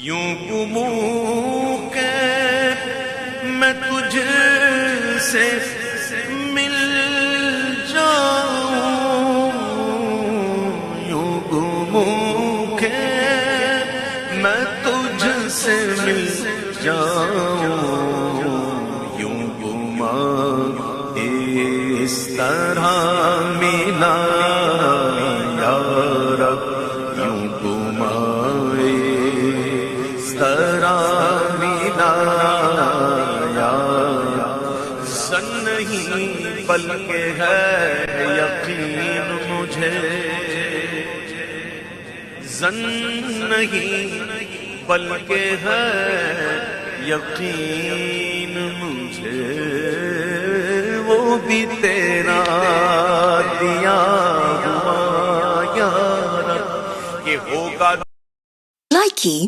یوں گموں کہ میں تجھ سے مل جاؤں، یوں گموں کہ میں تجھ سے مل جاؤں، یوں گما اس طرح ملا یا رب، یوں گما اس طرح ملا یا رب، زن نہیں بلکہ ہے یقین مجھے، زن نہیں بلکہ ہے یقین مجھے، وہ بھی تیرا دیا ہوا یا رب، کہ ہوگا Likey